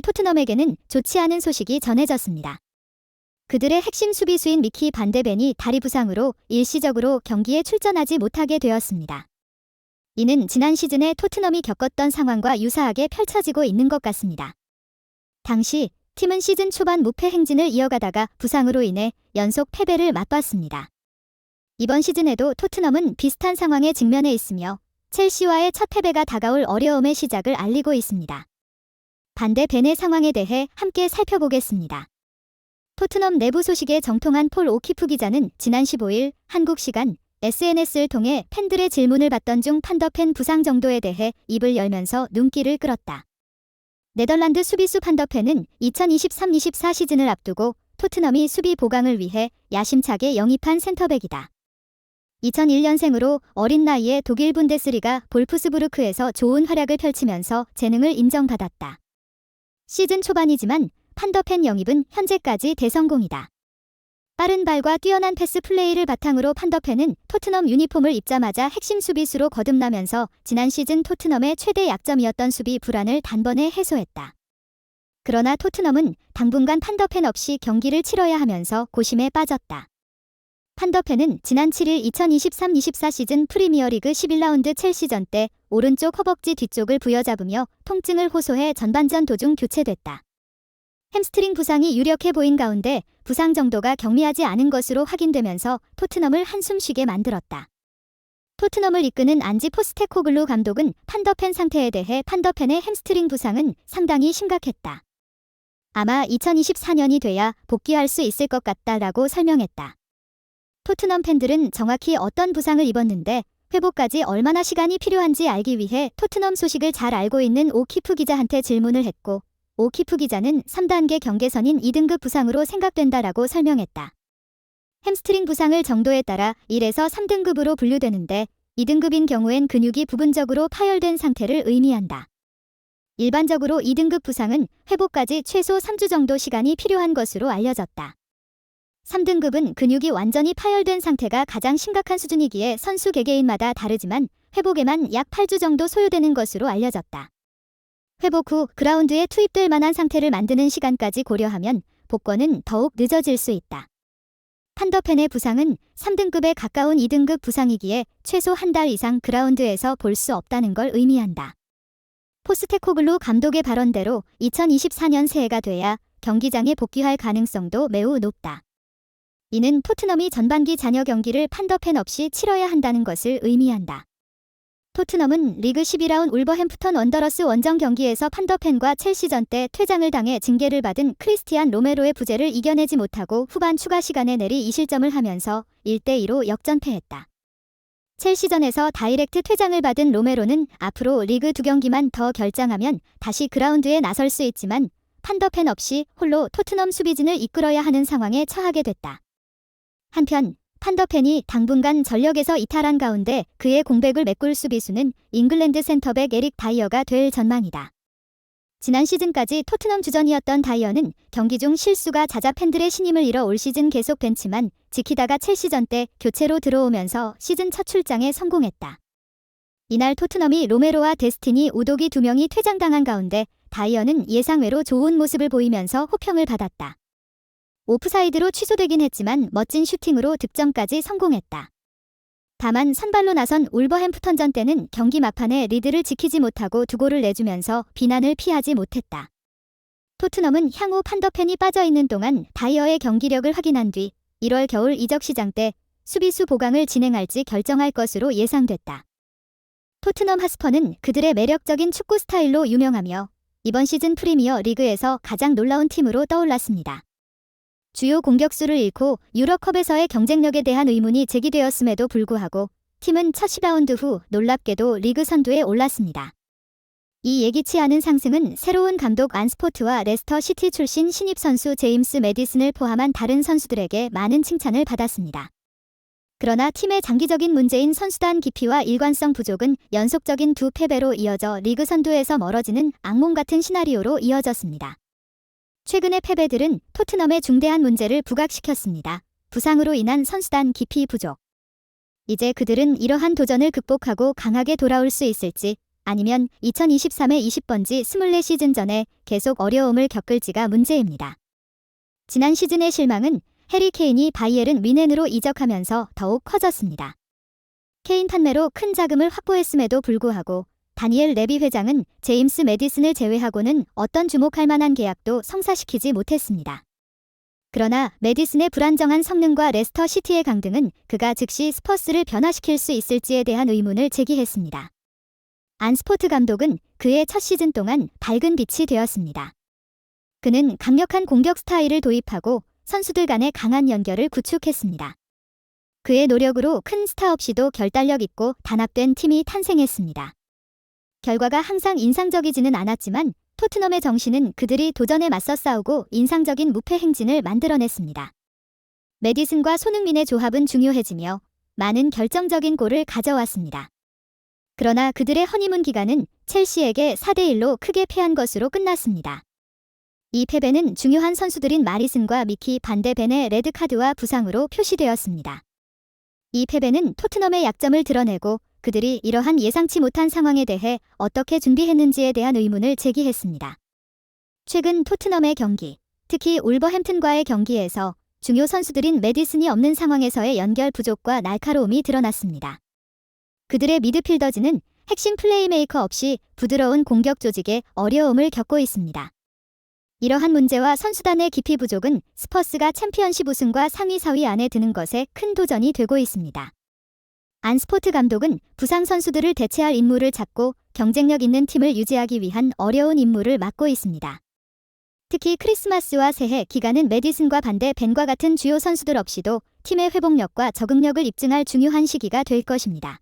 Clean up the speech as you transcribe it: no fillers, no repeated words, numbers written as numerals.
오늘 토트넘에게는 좋지 않은 소식이 전해졌습니다. 그들의 핵심 수비수인 미키 반데벤이 다리 부상으로 일시적으로 경기에 출전하지 못하게 되었습니다. 이는 지난 시즌에 토트넘이 겪었던 상황과 유사하게 펼쳐지고 있는 것 같습니다. 당시 팀은 시즌 초반 무패 행진을 이어가다가 부상으로 인해 연속 패배를 맛봤습니다. 이번 시즌에도 토트넘은 비슷한 상황에 직면해 있으며 첼시와의 첫 패배가 다가올 어려움의 시작을 알리고 있습니다. 반데벤의 상황에 대해 함께 살펴보겠습니다. 토트넘 내부 소식에 정통한 폴 오키프 기자는 지난 15일 한국 시간 SNS를 통해 팬들의 질문을 받던 중 판더펜 부상 정도에 대해 입을 열면서 눈길을 끌었다. 네덜란드 수비수 판더펜은 2023-24 시즌을 앞두고 토트넘이 수비 보강을 위해 야심차게 영입한 센터백이다. 2001년생으로 어린 나이에 독일 분데스리가 볼프스부르크에서 좋은 활약을 펼치면서 재능을 인정받았다. 시즌 초반이지만 판더펜 영입은 현재까지 대성공이다. 빠른 발과 뛰어난 패스 플레이를 바탕으로 판더펜은 토트넘 유니폼을 입자마자 핵심 수비수로 거듭나면서 지난 시즌 토트넘의 최대 약점이었던 수비 불안을 단번에 해소했다. 그러나 토트넘은 당분간 판더펜 없이 경기를 치러야 하면서 고심에 빠졌다. 판더펜은 지난 7일 2023-24 시즌 프리미어리그 11라운드 첼시전 때 오른쪽 허벅지 뒤쪽을 부여잡으며 통증을 호소해 전반전 도중 교체됐다. 햄스트링 부상이 유력해 보인 가운데 부상 정도가 경미하지 않은 것으로 확인되면서 토트넘을 한숨 쉬게 만들었다. 토트넘을 이끄는 안지 포스테코글루 감독은 판더펜 상태에 대해 판더펜의 햄스트링 부상은 상당히 심각했다. 아마 2024년이 돼야 복귀할 수 있을 것 같다라고 설명했다. 토트넘 팬들은 정확히 어떤 부상을 입었는데 회복까지 얼마나 시간이 필요한지 알기 위해 토트넘 소식을 잘 알고 있는 오키프 기자한테 질문을 했고 오키프 기자는 3단계 경계선인 2등급 부상으로 생각된다라고 설명했다. 햄스트링 부상을 정도에 따라 1에서 3등급으로 분류되는데 2등급인 경우엔 근육이 부분적으로 파열된 상태를 의미한다. 일반적으로 2등급 부상은 회복까지 최소 3주 정도 시간이 필요한 것으로 알려졌다. 3등급은 근육이 완전히 파열된 상태가 가장 심각한 수준이기에 선수 개개인마다 다르지만 회복에만 약 8주 정도 소요되는 것으로 알려졌다. 회복 후 그라운드에 투입될 만한 상태를 만드는 시간까지 고려하면 복권은 더욱 늦어질 수 있다. 판더펜의 부상은 3등급에 가까운 2등급 부상이기에 최소 한 달 이상 그라운드에서 볼 수 없다는 걸 의미한다. 포스테코글루 감독의 발언대로 2024년 새해가 돼야 경기장에 복귀할 가능성도 매우 높다. 이는 토트넘이 전반기 잔여 경기를 판더펜 없이 치러야 한다는 것을 의미한다. 토트넘은 리그 12라운드 울버햄프턴 원더러스 원정 경기에서 판더펜과 첼시전 때 퇴장을 당해 징계를 받은 크리스티안 로메로의 부재를 이겨내지 못하고 후반 추가 시간에 내리 2실점을 하면서 1대2로 역전패했다. 첼시전에서 다이렉트 퇴장을 받은 로메로는 앞으로 리그 2경기만 더 결장하면 다시 그라운드에 나설 수 있지만 판더펜 없이 홀로 토트넘 수비진을 이끌어야 하는 상황에 처하게 됐다. 한편 판더펜이 당분간 전력에서 이탈한 가운데 그의 공백을 메꿀 수비수는 잉글랜드 센터백 에릭 다이어가 될 전망이다. 지난 시즌까지 토트넘 주전이었던 다이어는 경기 중 실수가 잦아 팬들의 신임을 잃어 올 시즌 계속 벤치만 지키다가 첼시전 때 교체로 들어오면서 시즌 첫 출장에 성공했다. 이날 토트넘이 로메로와 데스티니 우도기 2명이 퇴장당한 가운데 다이어는 예상외로 좋은 모습을 보이면서 호평을 받았다. 오프사이드로 취소되긴 했지만 멋진 슈팅으로 득점까지 성공했다. 다만 선발로 나선 울버햄프턴전 때는 경기 막판에 리드를 지키지 못하고 2골을 내주면서 비난을 피하지 못했다. 토트넘은 향후 판더펜이 빠져있는 동안 다이어의 경기력을 확인한 뒤 1월 겨울 이적 시장 때 수비수 보강을 진행할지 결정할 것으로 예상됐다. 토트넘 하스퍼는 그들의 매력적인 축구 스타일로 유명하며 이번 시즌 프리미어 리그에서 가장 놀라운 팀으로 떠올랐습니다. 주요 공격수를 잃고 유럽컵에서의 경쟁력에 대한 의문이 제기되었음에도 불구하고 팀은 첫 10라운드 후 놀랍게도 리그 선두에 올랐습니다. 이 예기치 않은 상승은 새로운 감독 안스포트와 레스터 시티 출신 신입 선수 제임스 매디슨을 포함한 다른 선수들에게 많은 칭찬을 받았습니다. 그러나 팀의 장기적인 문제인 선수단 기피와 일관성 부족은 연속적인 2패배로 이어져 리그 선두에서 멀어지는 악몽 같은 시나리오로 이어졌습니다. 최근의 패배들은 토트넘의 중대한 문제를 부각시켰습니다. 부상으로 인한 선수단 깊이 부족. 이제 그들은 이러한 도전을 극복하고 강하게 돌아올 수 있을지 아니면 2023의 20번지 스물네 시즌 전에 계속 어려움을 겪을지가 문제입니다. 지난 시즌의 실망은 해리 케인이 바이에른 뮌헨으로 이적하면서 더욱 커졌습니다. 케인 판매로 큰 자금을 확보했음에도 불구하고 다니엘 레비 회장은 제임스 매디슨을 제외하고는 어떤 주목할 만한 계약도 성사시키지 못했습니다. 그러나 매디슨의 불안정한 성능과 레스터 시티의 강등은 그가 즉시 스퍼스를 변화시킬 수 있을지에 대한 의문을 제기했습니다. 안스포트 감독은 그의 첫 시즌 동안 밝은 빛이 되었습니다. 그는 강력한 공격 스타일을 도입하고 선수들 간의 강한 연결을 구축했습니다. 그의 노력으로 큰 스타 없이도 결단력 있고 단합된 팀이 탄생했습니다. 결과가 항상 인상적이지는 않았지만 토트넘의 정신은 그들이 도전에 맞서 싸우고 인상적인 무패 행진을 만들어냈습니다. 매디슨과 손흥민의 조합은 중요해지며 많은 결정적인 골을 가져왔습니다. 그러나 그들의 허니문 기간은 첼시에게 4대1로 크게 패한 것으로 끝났습니다. 이 패배는 중요한 선수들인 마리슨과 미키 반데 벤의 레드카드와 부상으로 표시되었습니다. 이 패배는 토트넘의 약점을 드러내고 그들이 이러한 예상치 못한 상황에 대해 어떻게 준비했는지에 대한 의문을 제기했습니다. 최근 토트넘의 경기, 특히 울버햄튼과의 경기에서 중요 선수들인 매디슨이 없는 상황에서의 연결 부족과 날카로움이 드러났습니다. 그들의 미드필더진은 핵심 플레이메이커 없이 부드러운 공격 조직에 어려움을 겪고 있습니다. 이러한 문제와 선수단의 깊이 부족은 스퍼스가 챔피언십 우승과 상위 4위 안에 드는 것에 큰 도전이 되고 있습니다. 안스포트 감독은 부상 선수들을 대체할 인물을 찾고 경쟁력 있는 팀을 유지하기 위한 어려운 임무를 맡고 있습니다. 특히 크리스마스와 새해 기간은 매디슨과 반데 벤과 같은 주요 선수들 없이도 팀의 회복력과 적응력을 입증할 중요한 시기가 될 것입니다.